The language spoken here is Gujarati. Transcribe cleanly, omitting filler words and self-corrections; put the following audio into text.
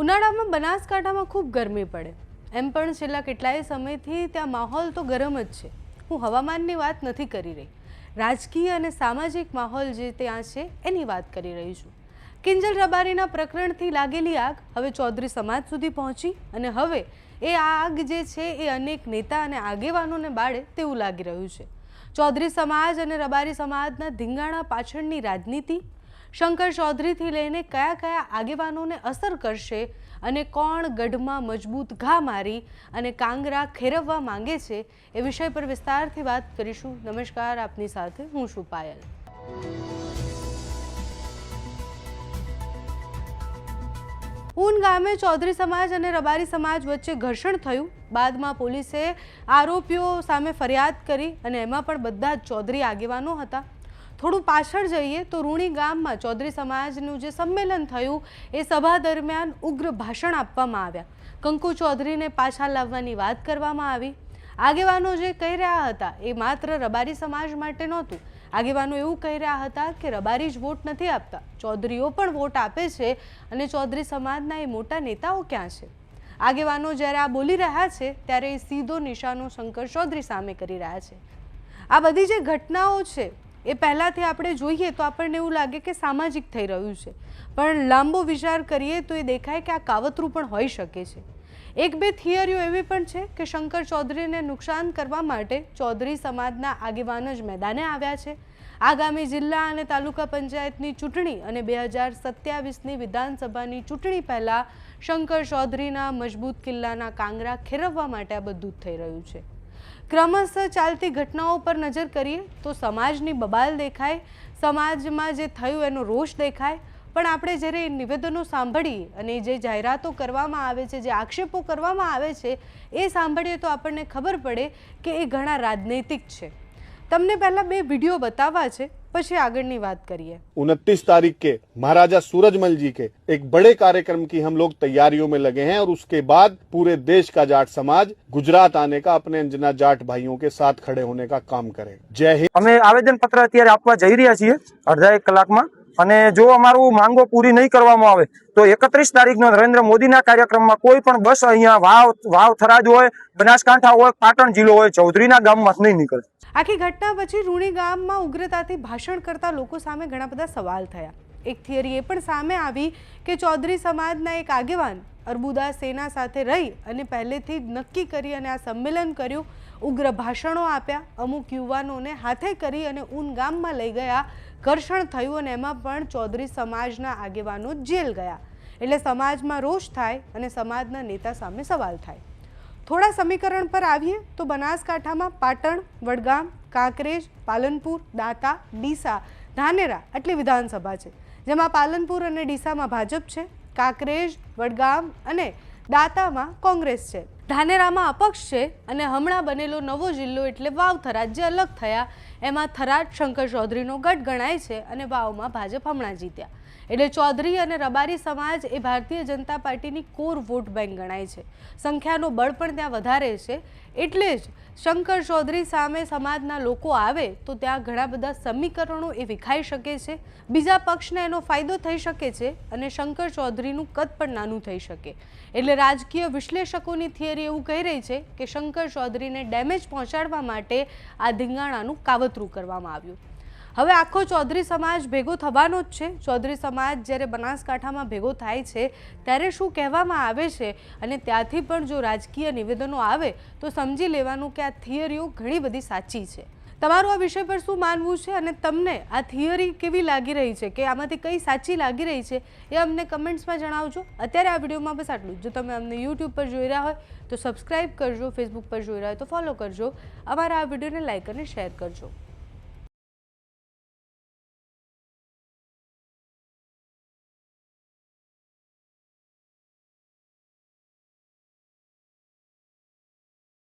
ઉનાળામાં બનાસકાંઠામાં ખૂબ ગરમી પડે, એમ પણ છેલ્લા કેટલાય સમયથી ત્યાં માહોલ તો ગરમ જ છે. હું હવામાનની વાત નથી કરી રહી, રાજકીય અને સામાજિક માહોલ જે ત્યાં છે એની વાત કરી રહી છું. કિંજલ રબારીના પ્રકરણથી લાગેલી આગ હવે ચૌધરી સમાજ સુધી પહોંચી અને હવે એ આગ જે છે એ અનેક નેતા અને આગેવાનોને બાળે તેવું લાગી રહ્યું છે. ચૌધરી સમાજ અને રબારી સમાજના ધીંગાણા પાછળની રાજનીતિ, શંકર ચૌધરીથી લઈને કયા કયા આગેવાનોને અસર કરશે અને કોણ ગઢમાં મજબૂત ઘા મારી અને કાંગરા ખેરવવા માંગે છે એ વિષય પર વિસ્તારથી વાત કરીશું. નમસ્કાર, આપની સાથે હું છું પાયલ. ઊન ગામે ચૌધરી સમાજ અને રબારી સમાજ વચ્ચે ઘર્ષણ થયું. બાદમાં પોલીસે આરોપીઓ સામે ફરિયાદ કરી અને એમાં પણ બધા જ ચૌધરી આગેવાનો હતા. થોડું પાછળ જઈએ તો રૂણી ગામમાં ચૌધરી સમાજનું જે સંમેલન થયું એ સભા દરમિયાન ઉગ્ર ભાષણ આપવામાં આવ્યા. કંકુ ચૌધરીને પાછા લાવવાની વાત કરવામાં આવી. આગેવાનો જે કહી રહ્યા હતા એ માત્ર રબારી સમાજ માટે નહોતું. આગેવાનો એવું કહી રહ્યા હતા કે રબારી જ વોટ નથી આપતા, ચૌધરીઓ પણ વોટ આપે છે અને ચૌધરી સમાજના એ મોટા નેતાઓ ક્યાં છે? આગેવાનો જ્યારે આ બોલી રહ્યા છે ત્યારે એ સીધો નિશાનો શંકર ચૌધરી સામે કરી રહ્યા છે. આ બધી જે ઘટનાઓ છે એ પહેલાંથી આપણે જોઈએ તો આપણને એવું લાગે કે સામાજિક થઈ રહ્યું છે, પણ લાંબો વિચાર કરીએ તો એ દેખાય કે આ કાવતરું પણ હોઈ શકે છે. એક બે થિયરીઓ એવી પણ છે કે શંકર ચૌધરીને નુકસાન કરવા માટે ચૌધરી સમાજના આગેવાન જ મેદાને આવ્યા છે. આગામી જિલ્લા અને તાલુકા પંચાયતની ચૂંટણી અને 2027ની વિધાનસભાની ચૂંટણી પહેલાં શંકર ચૌધરીના મજબૂત કિલ્લાના કાંગરા ખેરવવા માટે આ બધું જ થઈ રહ્યું છે. ક્રમશઃ ચાલતી ઘટનાઓ પર નજર કરીએ તો સમાજની બબાલ દેખાય, સમાજમાં જે થયું એનો રોષ દેખાય. પણ આપણે જ્યારે એ નિવેદનો સાંભળીએ અને જે જાહેરાતો કરવામાં આવે છે, જે આક્ષેપો કરવામાં આવે છે એ સાંભળીએ તો આપણને ખબર પડે કે એ ઘણા રાજનૈતિક છે. તમને पहला बे वीडियो बतावा छे, પછી આગળની વાત કરીએ. 29 तारीख के महाराजा सूरजमल जी के एक बड़े कार्यक्रम की हम लोग तैयारियों में लगे हैं और उसके बाद पूरे देश का जाट समाज गुजरात आने का अपने अंजना जाट भाइयों के साथ खड़े होने का काम करेगा. जय हिंद. અમે આવેદન પત્ર અત્યારે આપવા જઈ રહ્યા છીએ અડધા એક કલાકમાં, અને જો અમારું માંગો પૂરી નહીં કરવામાં આવે તો 31 તારીખનો નરેન્દ્ર મોદીના કાર્યક્રમમાં કોઈ પણ બસ અહીંયા વાવ થરાદ હોય, બનાસકાંઠા હોય, પાટણ જિલ્લો હોય, ચૌધરીના ગામમાં નહીં નીકળે. આખી ઘટના પછી રૂણી ગામમાં ઉગ્રતાથી ભાષણ કરતા લોકો સામે ઘણા બધા સવાલ થયા. એક થિયરી એ પણ સામે આવી કે ચૌધરી સમાજના એક આગેવાન અર્બુદા સેના સાથે રહી અને પહેલેથી નક્કી કરી અને આ સંમેલન કર્યું, ઉગ્ર ભાષણો આપ્યા, અમુક યુવાનોને હાથે કરી અને ઊન ગામમાં લઈ ગયા, ઘર્ષણ થયું અને એમાં પણ ચૌધરી સમાજના આગેવાનો જેલ ગયા. એટલે સમાજમાં રોષ થાય અને સમાજના નેતા સામે સવાલ થાય. થોડા સમીકરણ પર આવીએ તો બનાસકાંઠામાં પાટણ, વડગામ, કાંકરેજ, પાલનપુર, દાતા, ડીસા, ધાનેરા આટલી વિધાનસભા છે, જેમાં પાલનપુર અને ડીસામાં ભાજપ છે, કાંકરેજ, વડગામ અને દાતામાં કોંગ્રેસ છે, ધાનેરામાં અપક્ષ છે અને હમણાં બનેલો નવો જિલ્લો એટલે વાવ થરાદ જે અલગ થયા એમાં થરાદ શંકર ચૌધરીનો ગઢ ગણાય છે અને વાવમાં ભાજપ હમણાં જીત્યા. એટલે ચૌધરી અને રબારી સમાજ એ ભારતીય જનતા પાર્ટીની કોર વોટ બેંક ગણાય છે. સંખ્યાનો બળ પણ ત્યાં વધારે છે. એટલે જ શંકર ચૌધરી સામે સમાજના લોકો આવે તો ત્યાં ઘણા બધા સમીકરણો એ વિખાઈ શકે છે, બીજા પક્ષને એનો ફાયદો થઈ શકે છે અને શંકર ચૌધરીનું કદ પણ નાનું થઈ શકે. એટલે રાજકીય વિશ્લેષકોની થિયરી એવું કહી રહી છે કે શંકર ચૌધરીને ડેમેજ પહોંચાડવા માટે આ ધીંગાણાનું કાવતરું કરવામાં આવ્યું. હવે આખો ચૌધરી સમાજ ભેગો થવાનો જ છે. ચૌધરી સમાજ જ્યારે બનાસકાંઠામાં ભેગો થાય છે ત્યારે શું કહેવામાં આવે છે અને ત્યાંથી પણ જો રાજકીય નિવેદનો આવે તો સમજી લેવાનું કે આ થિયરીઓ ઘણી બધી સાચી છે. તમારું આ વિષય પર શું માનવું છે અને તમને આ થિયરી કેવી લાગી રહી છે કે આમાંથી કઈ સાચી લાગી રહી છે એ અમને કમેન્ટ્સમાં જણાવજો. અત્યારે આ વિડીયોમાં બસ આટલું જ. જો તમે અમને યુટ્યુબ પર જોઈ રહ્યા હોય તો સબસ્ક્રાઈબ કરજો, ફેસબુક પર જોઈ રહ્યા હોય તો ફોલો કરજો, અમારા આ વિડીયોને લાઈક અને શેર કરજો.